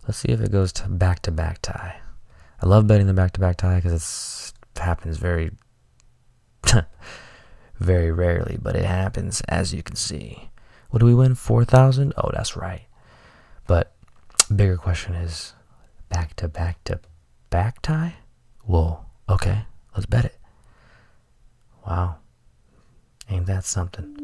Let's see if it goes to back-to-back tie. I love betting the back-to-back tie because it happens very, very rarely, but it happens, as you can see. What do we win? 4,000? Oh, that's right. But bigger question is back-to-back-to-back tie? Whoa. Okay, let's bet it. Wow. Ain't that something?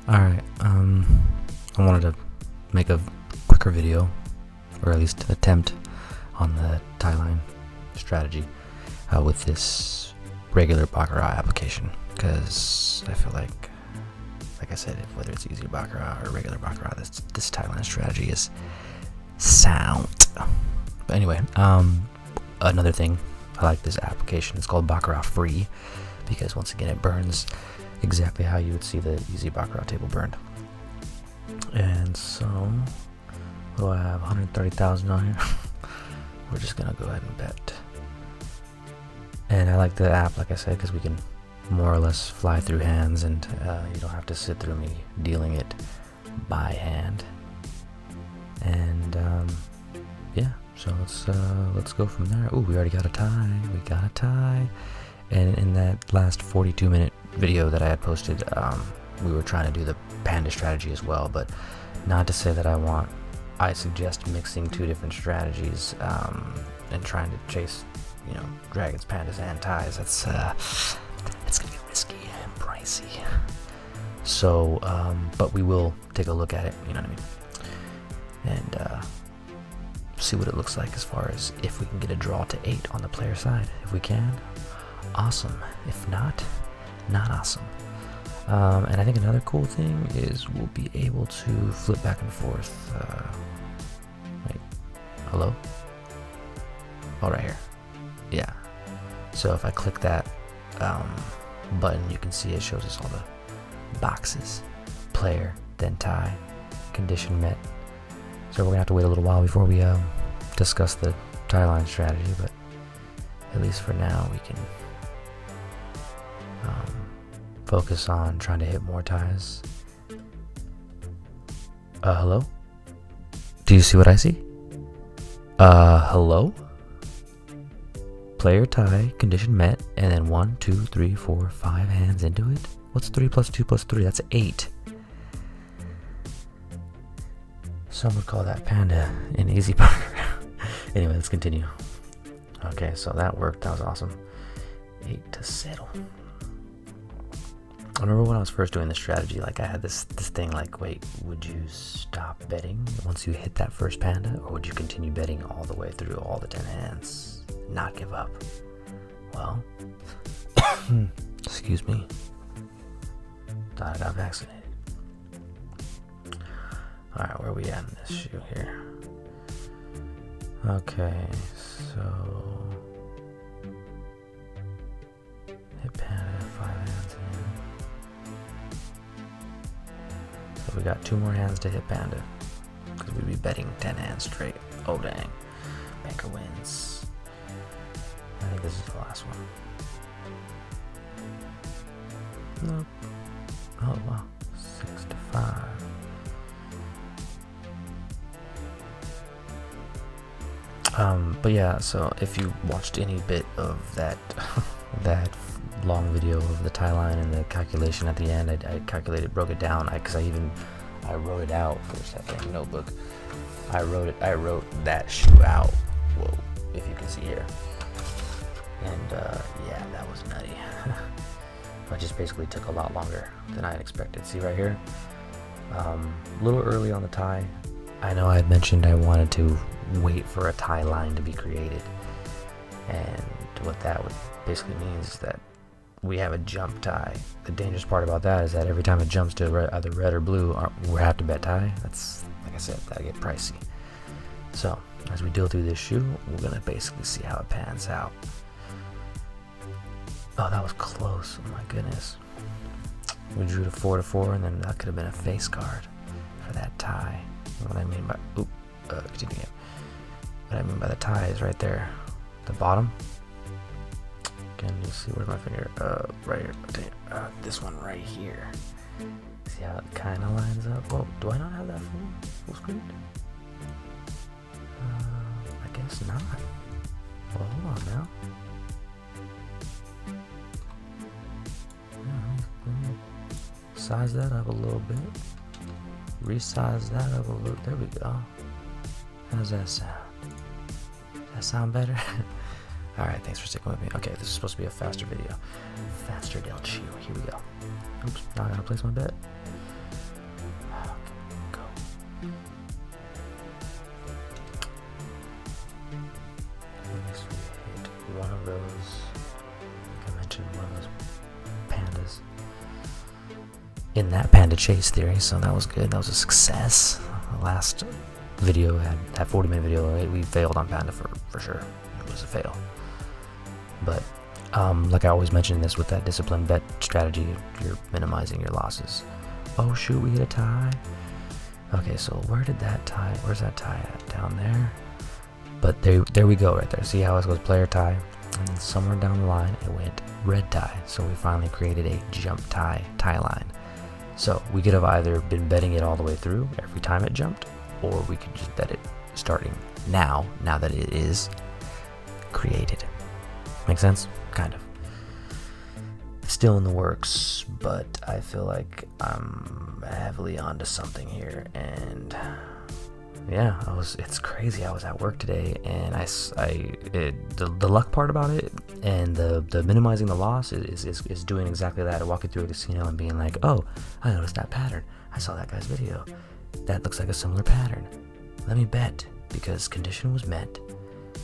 Alright, I wanted to make a quicker video, or at least an attempt on the tie line strategy with this regular Baccarat application, because I feel like I said, whether it's easy Baccarat or regular Baccarat, this tie line strategy is sound. But anyway, another thing, I like this application. It's called Baccarat Free, because once again, it burns exactly how you would see the easy Baccarat table burned. And so, what do I have? 130,000 on here. We're just gonna go ahead and bet. And I like the app, like I said, because we can more or less fly through hands, and you don't have to sit through me dealing it by hand. And yeah, so let's go from there. Ooh, we already got a tie. We got a tie. And in that last 42-minute video that I had posted, we were trying to do the Panda strategy as well, but not to say that I suggest mixing two different strategies and trying to chase, dragons, pandas, and ties. That's gonna be risky and pricey. So, but we will take a look at it, you know what I mean? And see what it looks like as far as if we can get a draw to 8 on the player side. If we can, awesome. If not, not awesome. And I think another cool thing is we'll be able to flip back and forth. Wait, hello? Oh, right here. Yeah. So if I click that button, you can see it shows us all the boxes. Player, then tie, condition met. So we're gonna have to wait a little while before we discuss the tie line strategy, but at least for now we can focus on trying to hit more ties. Hello? Do you see what I see? Hello? Player tie, condition met, and then 1, 2, 3, 4, 5 hands into it. What's 3 plus 2 plus 3? That's 8. Some would call that Panda in easy poker. Anyway, let's continue. Okay, so that worked. That was awesome. 8 to settle. I remember when I was first doing this strategy, like I had this thing like, wait, would you stop betting once you hit that first panda, or would you continue betting all the way through all the 10 hands, not give up? Well, excuse me, thought I got vaccinated. Alright, where are we at in this shoe here? Okay, so hit panda, 5 hands in. So we got 2 more hands to hit panda, because we'd be betting 10 hands straight. Oh dang. Banker wins. I think this is the last one. Nope. Oh wow. 6 to 5. But yeah, so if you watched any bit of that that long video of the tie line and the calculation at the end, I broke it down, because I wrote it out. Where's that dang notebook? I wrote that shoe out. Whoa, if you can see here. And yeah, that was nutty. It just basically took a lot longer than I had expected. See right here? A little early on the tie. I know I had mentioned I wanted to wait for a tie line to be created, and what that would basically means is that we have a jump tie. The dangerous part about that is that every time it jumps to either red or blue, we have to bet tie. That's, like I said, that'll get pricey. So as we deal through this shoe, we're gonna basically see how it pans out. Oh, that was close. Oh my goodness. We drew to 4 to 4, and then that could have been a face card for that tie. What I mean by continue again. What I mean by the tie is right there, the bottom. Can you me see, where's my finger? Right here. This one right here. See how it kind of lines up? Oh, do I not have that full screen? I guess not. Well, hold on now. Let me size that up a little bit. Resize that up a little. There we go. How does that sound? Does that sound better? Alright, thanks for sticking with me. Okay, this is supposed to be a faster video. Faster del Chew. Here we go. Oops, now I gotta place my bet. Okay, go. Next we hit one of those, like I mentioned, one of those pandas in that Panda Chase theory, so that was good. That was a success. The last video had that 40-minute video, we failed on Panda for sure. It was a fail. But like I always mention this with that disciplined bet strategy, you're minimizing your losses. Oh shoot, we hit a tie. Okay, so where's that tie at? Down there. But there we go right there. See how it goes player tie, and then somewhere down the line it went red tie. So we finally created a jump tie line. So we could have either been betting it all the way through every time it jumped, or we could just bet it starting now that it is created. Make sense? Kind of. Still in the works, but I feel like I'm heavily onto something here, and yeah, it's crazy. I was at work today, and the luck part about it and the minimizing the loss is doing exactly that. Walking through a casino and being like, oh, I noticed that pattern. I saw that guy's video. That looks like a similar pattern. Let me bet, because condition was met.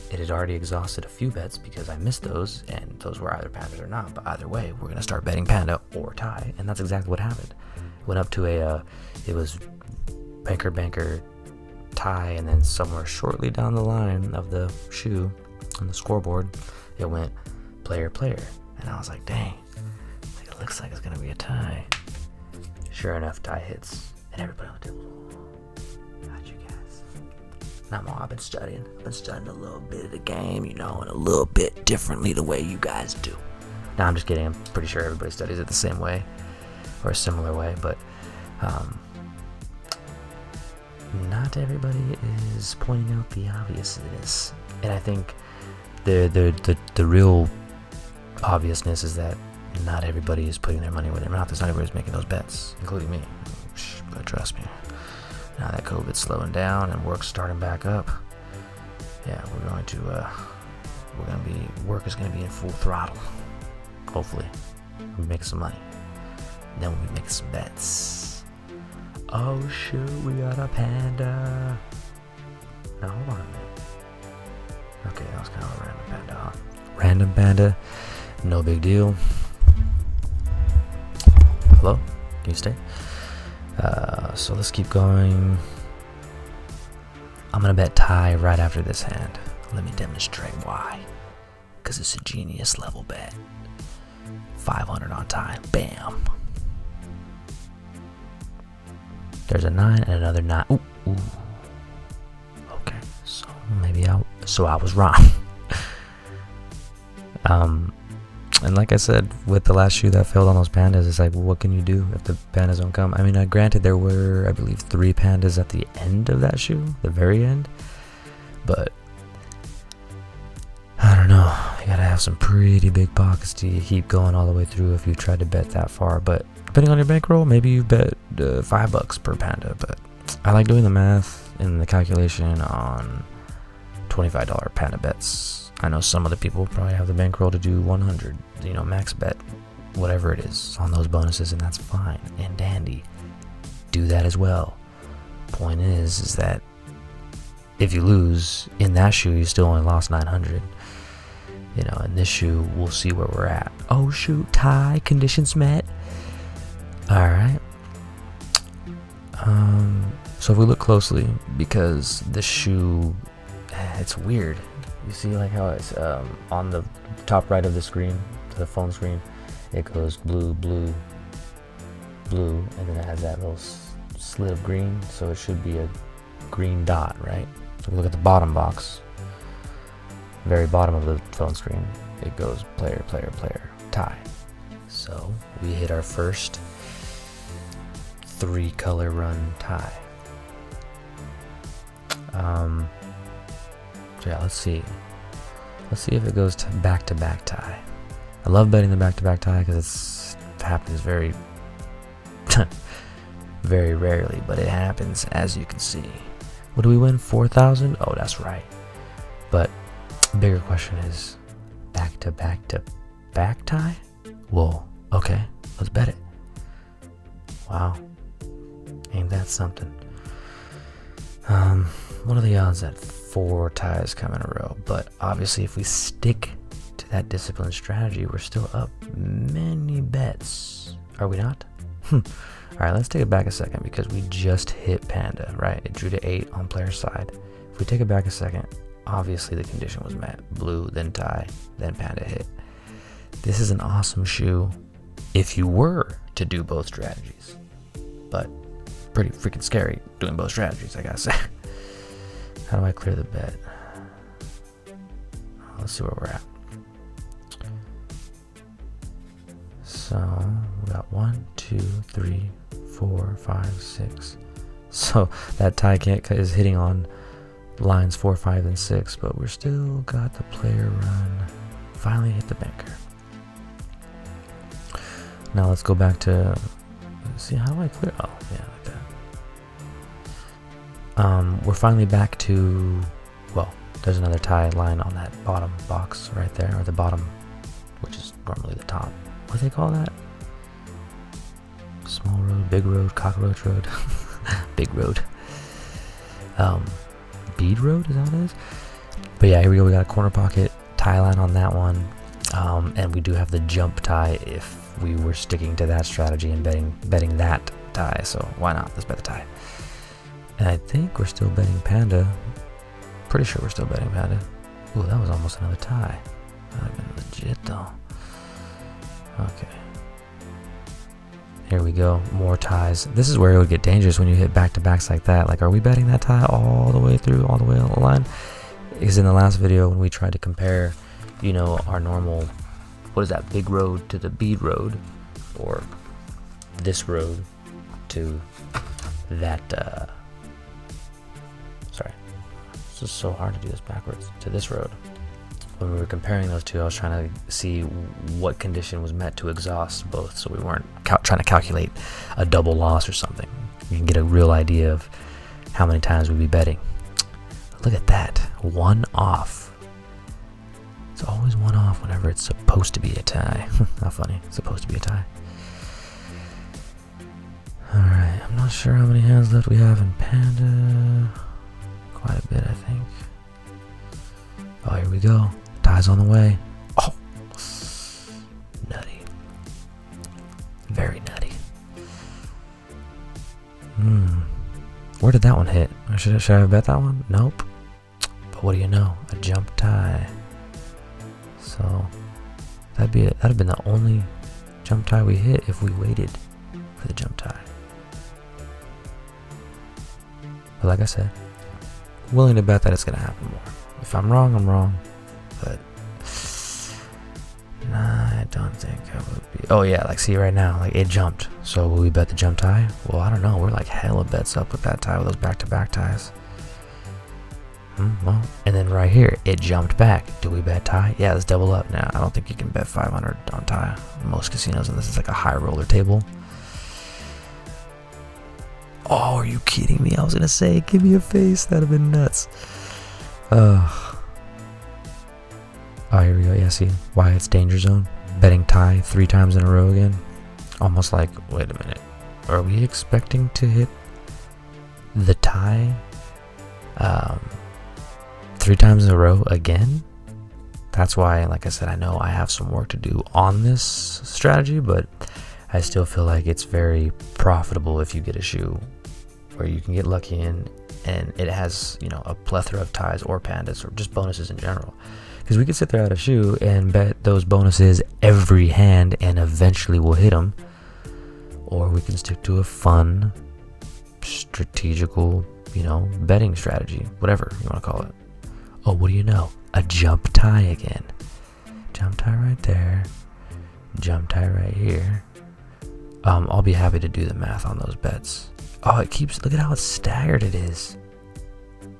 It had already exhausted a few bets because I missed those, and those were either pandas or not. But either way, we're gonna start betting panda or tie, and that's exactly what happened. Went up to it was banker tie, and then somewhere shortly down the line of the shoe on the scoreboard, it went player, and I was like, dang, it looks like it's gonna be a tie. Sure enough, tie hits, and everybody on the table. How'd you guess? Not more. I've been studying a little bit of the game, and a little bit differently the way you guys do. Now I'm just kidding. I'm pretty sure everybody studies it the same way or a similar way, but not everybody is pointing out the obviousness. And I think the real obviousness is that not everybody is putting their money where their mouth is. Not everybody's making those bets, including me. But trust me, now that COVID's slowing down and work's starting back up, yeah, work is gonna be in full throttle. Hopefully, we make some money. Then we'll be making some bets. Oh shoot, we got a panda. Now hold on a minute. Okay, that was kind of a random panda, huh? Random panda, no big deal. Hello? Can you stay? So let's keep going. I'm gonna bet tie right after this hand. Let me demonstrate why. Because it's a genius level bet. 500 on tie. Bam. There's a 9 and another 9. Ooh. Okay, so I was wrong. And like I said, with the last shoe that failed on those pandas, it's like, well, what can you do if the pandas don't come? I mean, granted, there were, I believe, 3 pandas at the end of that shoe, the very end. But I don't know. You gotta have some pretty big pockets to keep going all the way through if you tried to bet that far. But depending on your bankroll, maybe you bet $5 per panda. But I like doing the math and the calculation on $25 panda bets. I know some other people probably have the bankroll to do 100, max bet, whatever it is on those bonuses, and that's fine and dandy. Do that as well. Point is that if you lose in that shoe, you still only lost 900. In this shoe, we'll see where we're at. Oh shoot, tie, conditions met. All right. So if we look closely, because this shoe, it's weird. You see like how it's on the top right of the screen, to the phone screen, it goes blue, blue, blue, and then it has that little slit of green, so it should be a green dot, right? So if we look at the bottom box, very bottom of the phone screen, it goes player, player, player, tie. So we hit our first 3-color run tie. So yeah, let's see if it goes to back-to-back tie. I love betting the back-to-back tie because it happens very very rarely, but it happens, as you can see. What do we win? 4,000? Oh, that's right. But bigger question is back-to-back tie? Whoa, okay, let's bet it. Wow, ain't that something? What are the odds that 4 ties come in a row? But obviously, if we stick to that disciplined strategy, we're still up many bets. Are we not? All right, let's take it back a second because we just hit Panda, right? It drew to 8 on player side. If we take it back a second, obviously the condition was met. Blue, then tie, then Panda hit. This is an awesome shoe if you were to do both strategies, but pretty freaking scary doing both strategies, I gotta say. How do I clear the bet? Let's see where we're at. So we got 1, 2, 3, 4, 5, 6. So that tie is hitting on lines 4, 5, and 6, but we're still got the player run. Finally hit the banker. Now let's go back to, see, how do I clear? Oh yeah, like that. We're finally back to, well, there's another tie line on that bottom box right there, or the bottom, which is normally the top. What do they call that? Small road, big road, cockroach road, big road. Bead road, is that what it is? But yeah, here we go. We got a corner pocket tie line on that one. And we do have the jump tie if we were sticking to that strategy and betting that tie. So why not? Let's bet the tie. And I think we're still betting Panda. Pretty sure we're still betting Panda. Ooh, that was almost another tie. That would have been legit though. Okay. Here we go. More ties. This is where it would get dangerous when you hit back-to-backs like that. Like, are we betting that tie all the way through, all the way on the line? Because in the last video when we tried to compare, you know, our normal, what is that, big road to the bead road, or this road to that, sorry, it's just so hard to do this backwards, to this road. When we were comparing those two, I was trying to see what condition was met to exhaust both, so we weren't trying to calculate a double loss or something. You can get a real idea of how many times we'd be betting. Look at that, 1 off. It's always 1 off whenever it's supposed to be a tie. Not funny, it's supposed to be a tie. Alright, I'm not sure how many hands left we have in Panda. Quite a bit, I think. Oh, here we go. Tie's on the way. Oh, nutty. Very nutty. Where did that one hit? Should I have bet that one? Nope. But what do you know? A jump tie. So that'd have been the only jump tie we hit if we waited for the jump tie. But like I said, willing to bet that it's gonna happen more. If I'm wrong, I'm wrong. But nah, I don't think I would be. Oh yeah, like see right now, like it jumped. So will we bet the jump tie? Well, I don't know. We're like hella bets up with that tie, with those back-to-back ties. Well, and then right here, it jumped back. Do we bet tie? Yeah, let's double up. Now, I don't think you can bet 500 on tie. Most casinos, and this is like a high roller table. Oh, are you kidding me? I was gonna say, give me a face. That'd have been nuts. Oh, here we go. Yeah, see why it's danger zone. Betting tie 3 times in a row again. Almost like, wait a minute. Are we expecting to hit the tie 3 times in a row again? That's why, like I said, I know I have some work to do on this strategy, but I still feel like it's very profitable if you get a shoe where you can get lucky in, and it has, you know, a plethora of ties or pandas or just bonuses in general. Because we could sit there at a shoe and bet those bonuses every hand and eventually we'll hit them, or we can stick to a fun, strategical, you know, betting strategy, whatever you want to call it. Oh, what do you know? A jump tie again. jump tie right there, jump tie right here. I'll be happy to do the math on those bets. Oh, it keeps, look at how staggered it is.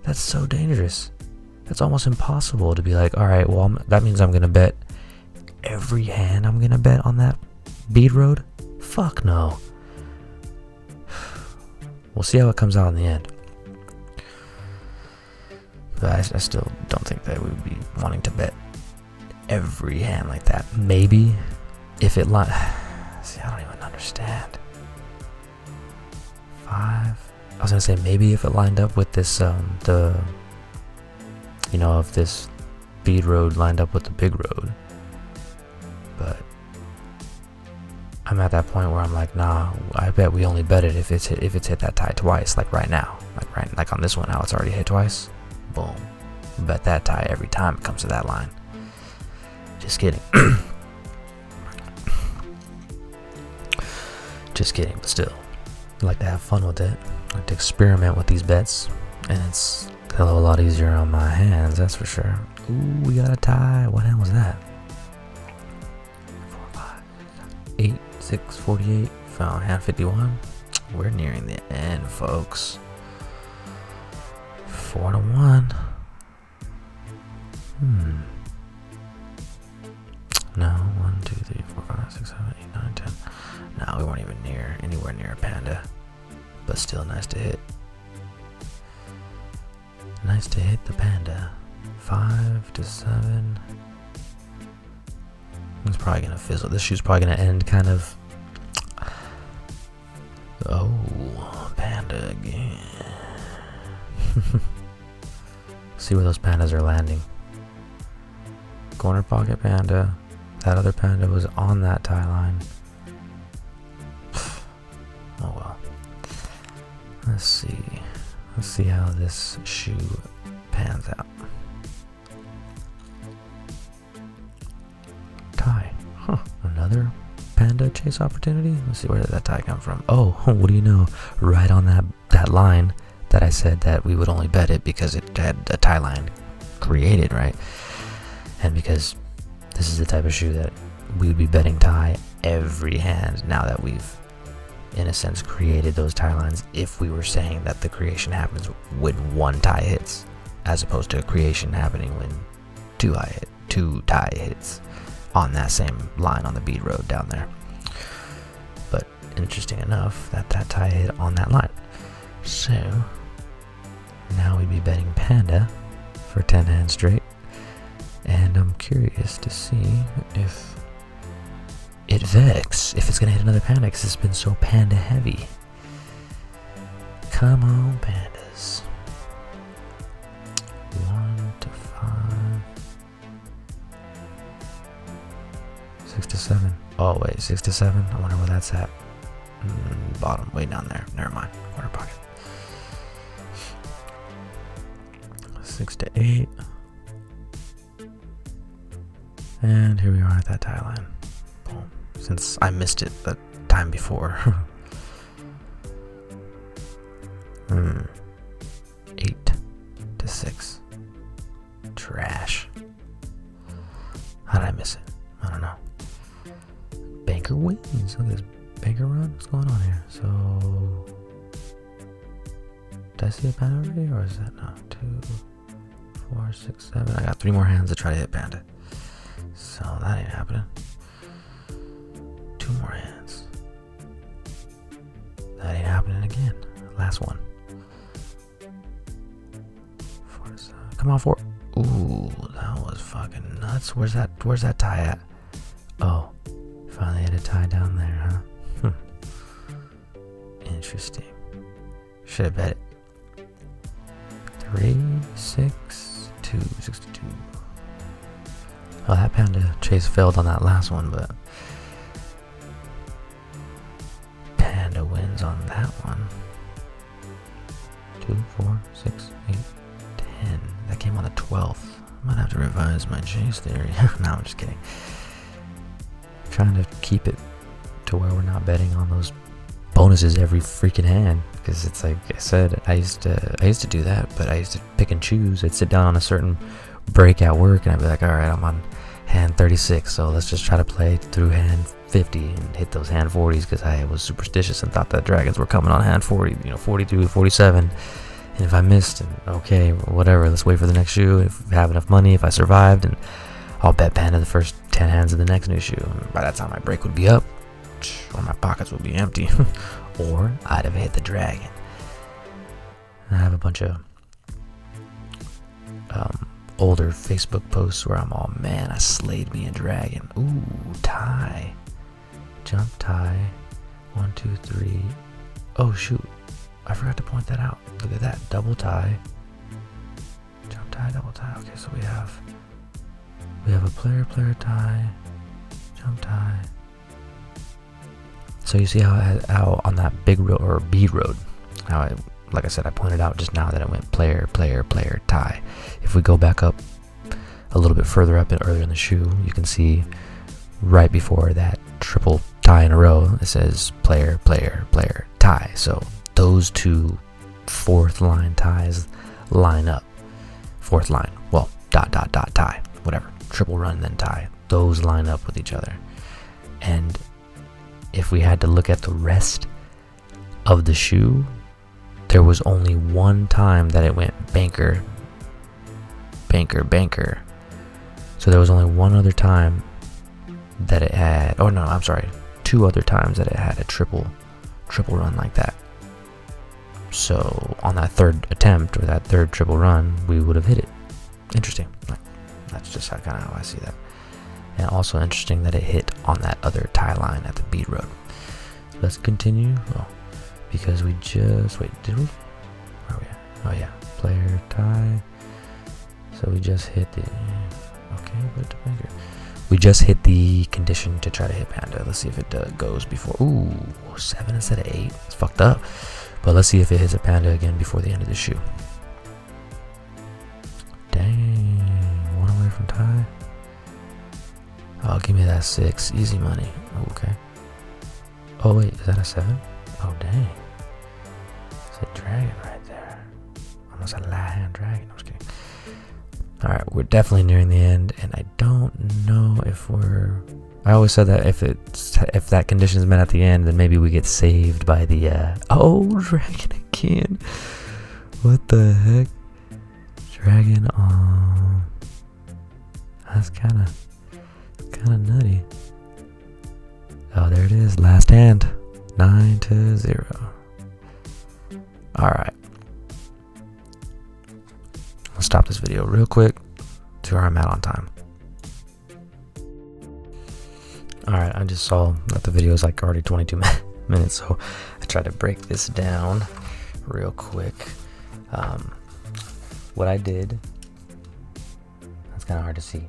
That's so dangerous. That's almost impossible to be like, all right, well, that means I'm going to bet every hand I'm going to bet on that bead road. Fuck no. We'll see how it comes out in the end. But I still don't think that we would be wanting to bet every hand like that. Maybe if it see, I don't even understand. 5. I was gonna say maybe if it lined up with this if this bead road lined up with the big road. But I'm at that point where I'm like, nah, I bet we only bet it if it's hit that tie twice, like right now. Like on this one, how it's already hit twice. Boom. Bet that tie every time it comes to that line. Just kidding. Just kidding, but still. I like to have fun with it. I like to experiment with these bets. And it's a hell of a lot easier on my hands, that's for sure. Ooh, we got a tie. What hand was that? 4, 5, 8, 6, 48. Found hand 51. We're nearing the end, folks. 4-1. No, 1, 2, 3, 4, 5, 6, 7, 8, 9, 10. No, we weren't even anywhere near a panda. But still nice to hit. Nice to hit the panda. 5 to 7. It's probably gonna fizzle. This shoe's probably gonna end kind of. Oh, panda again. See where those pandas are landing. Corner pocket panda. That other panda was on that tie line. Oh well. Let's see how this shoe pans out. Tie. Huh. Another Panda Chase opportunity? Let's see, where did that tie come from? Oh, what do you know? Right on that line that I said that we would only bet it because it had a tie line created, right? And because this is the type of shoe that we would be betting tie every hand now that we've, in a sense, created those tie lines, if we were saying that the creation happens when one tie hits, as opposed to a creation happening when two tie hits on that same line on the bead road down there. But interesting enough that tie hit on that line. So now we'd be betting panda for 10 hands straight, and I'm curious to see if it vex, if it's gonna hit another panda, because it's been so panda heavy. Come on, pandas. 1 to 5. 6 to 7. Oh wait, 6 to 7. I wonder where that's at. Bottom, way down there. Never mind. Corner pocket. 6 to 8. And here we are at that tie line. Boom. Since I missed it the time before. 8 to 6. Trash. How did I miss it? I don't know. Banker wins. Look at this banker run. What's going on here? So, did I see a panda already, or is that not 2, 4, 6, 7? I got 3 more hands to try to hit panda. So that ain't happening. 2 more hands. That ain't happening again. Last one. 4 to 7. Come on, 4. Ooh, that was fucking nuts. Where's that tie at? Oh, finally had a tie down there, huh? Interesting. Should have bet it. 3, 6, 2, 6 to 2. Oh, that Panda Chase failed on that last one, but Panda wins on that one. 2, 4, 6, 8, 10. That came on the 12th. I might have to revise my chase theory. No, I'm just kidding. Trying to keep it to where we're not betting on those bonuses every freaking hand, because it's like I said, I used to do that, but I used to pick and choose. I'd sit down on a certain break at work and I'd be like, all right, I'm on hand 36. So let's just try to play through hand 50 and hit those hand 40s, because I was superstitious and thought that dragons were coming on hand 40, 42, 47. And if I missed, and okay, whatever, let's wait for the next shoe. If I have enough money, if I survived, and I'll bet Panda the first 10 hands of the next new shoe. And by that time, my break would be up, or my pockets would be empty, or I'd have hit the dragon. And I have a bunch of older Facebook posts where I'm all, man, I slayed me a dragon. Ooh, tie. Jump tie. 1, 2, 3. Oh, shoot. I forgot to point that out. Look at that. Double tie. Jump tie, double tie. Okay, so we have a player tie, jump tie. So you see how on that big road, or bead road, like I said, I pointed out just now that it went player, tie. If we go back up a little bit further up and earlier in the shoe, you can see right before that triple tie in a row, it says player, tie. So those two fourth line ties line up. Fourth line, well, dot, tie, whatever. Triple run, then tie. Those line up with each other. And if we had to look at the rest of the shoe, there was only one time that it went banker. So there was only one other time that it had, oh no, I'm sorry, 2 other times that it had a triple run like that. So on that third attempt, or that third triple run, we would have hit it. Interesting. That's just how I see that. And also interesting that it hit on that other tie line at the bead road. Let's continue. Oh, because we just, wait, did we? Where are we at? Oh yeah, player tie. So we just hit the, okay, put it to banker. We just hit the condition to try to hit Panda. Let's see if it goes before. Ooh, 7 instead of 8. It's fucked up. But let's see if it hits a Panda again before the end of the shoe. Dang, 1 away from tie. Oh, give me that 6. Easy money. Okay. Oh wait, is that a 7? Oh dang. It's a dragon right there. Almost a light hand dragon. I'm just kidding. Alright, we're definitely nearing the end, and I don't know if I always said that if that condition is met at the end, then maybe we get saved by the oh, dragon again. What the heck? Dragon on. That's kinda nutty. Oh, there it is. Last hand. 9-0. Alright. Let's stop this video real quick. See where I'm at on time. Alright, I just saw that the video is like already 22 minutes, so I tried to break this down real quick. What I did, that's kind of hard to see.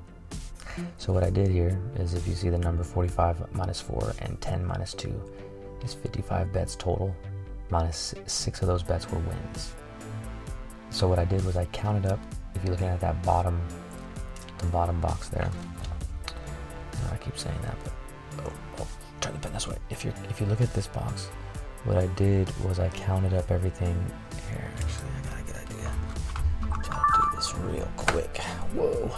So what I did here is, if you see the number 45 minus 4 and 10 minus 2 is 55 bets total, minus 6 of those bets were wins. So what I did was I counted up, if you're looking at that the bottom box there. I keep saying that, but turn the pen this way. If you look at this box, what I did was I counted up everything. Here, actually, I got a good idea. Try to do this real quick. Whoa.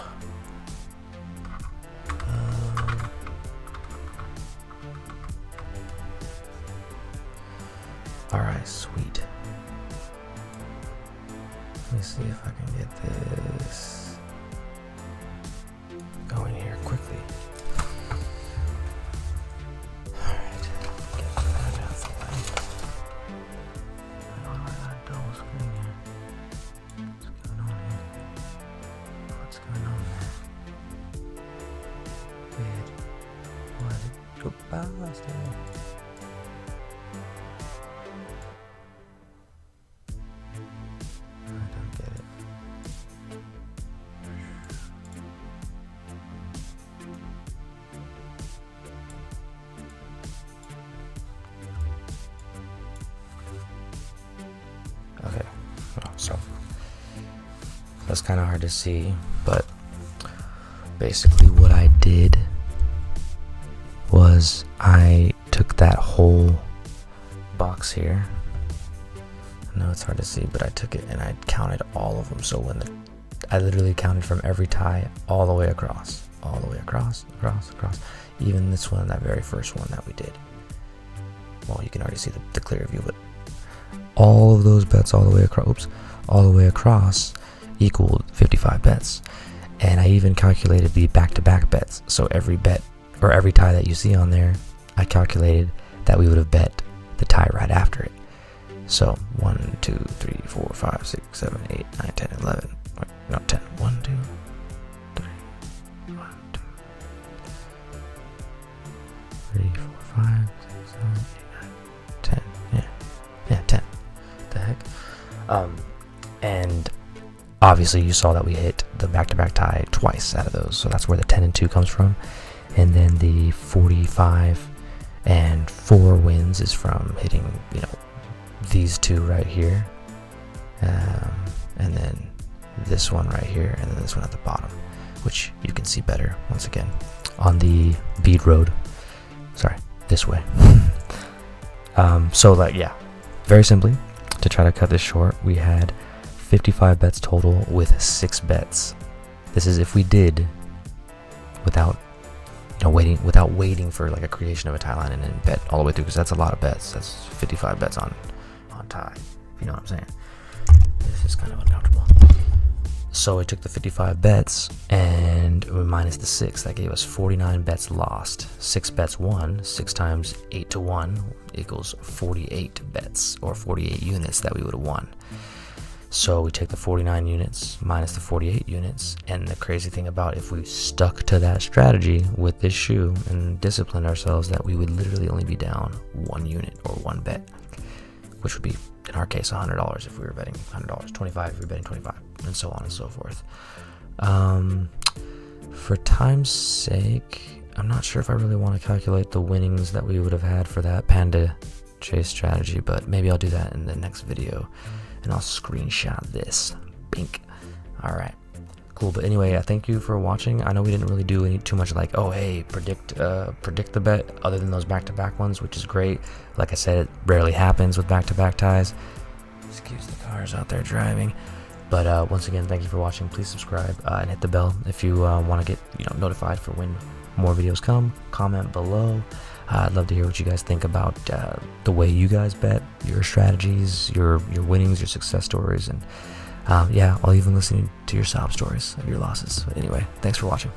All right, sweet. Let me see if I can get this going here quickly. All right, get that out of the way. I don't know why I double screen here. What's going on here? What's going on there? Weird. Why did it go past there? Okay, so that's kind of hard to see, but basically what I did was I took that whole box here. I know it's hard to see, but I took it and I counted all of them. So I literally counted from every tie all the way across. all the way across. Even this one, that very first one that we did. Well, you can already see the clear view, but all of those bets all the way across equaled 55 bets. And I even calculated the back-to-back bets. So every bet or every tie that you see on there, I calculated that we would have bet the tie right after it. So 1, 2, 3, 4, 5, 6, 7, 8, 9, 10, 11. Wait, no, 10. 1, 2, 3, 1, 2, 3, 4, 5, 6, 7, 8, 9, 10. Yeah, 10. What the heck? And obviously you saw that we hit the back-to-back tie twice out of those. So that's where the 10 and 2 comes from. And then the 45 and 4 wins is from hitting, these two right here. And then this one right here, and then this one at the bottom, which you can see better once again on the bead road. Sorry, this way. So very simply, to try to cut this short, we had 55 bets total with 6 bets. This is if we did without waiting for like a creation of a tie line and then bet all the way through, because that's a lot of bets. That's 55 bets on tie, if you know what I'm saying. This is kind of uncomfortable. So we took the 55 bets and we minus the 6. That gave us 49 bets lost. 6 bets won. 6 times 8 to 1 equals 48 bets, or 48 units that we would have won. So we take the 49 units minus the 48 units, and the crazy thing about if we stuck to that strategy with this shoe and disciplined ourselves, that we would literally only be down 1 unit or 1 bet, which would be, in our case, $100 if we were betting $100, 25 if we were betting 25, and so on and so forth. For time's sake, I'm not sure if I really want to calculate the winnings that we would have had for that Panda Chase strategy, but maybe I'll do that in the next video, and I'll screenshot this. Bink. All right. Cool. But anyway, I thank you for watching. I know we didn't really do too much like, oh hey, predict the bet, other than those back-to-back ones, which is great. Like I said, it rarely happens with back-to-back ties. Excuse the cars out there driving. But once again, thank you for watching. Please subscribe and hit the bell if you want to get notified for when more videos come. Comment below. I'd love to hear what you guys think about the way you guys bet, your strategies, your winnings, your success stories, and I'll even listen to your sob stories of your losses. But anyway, thanks for watching.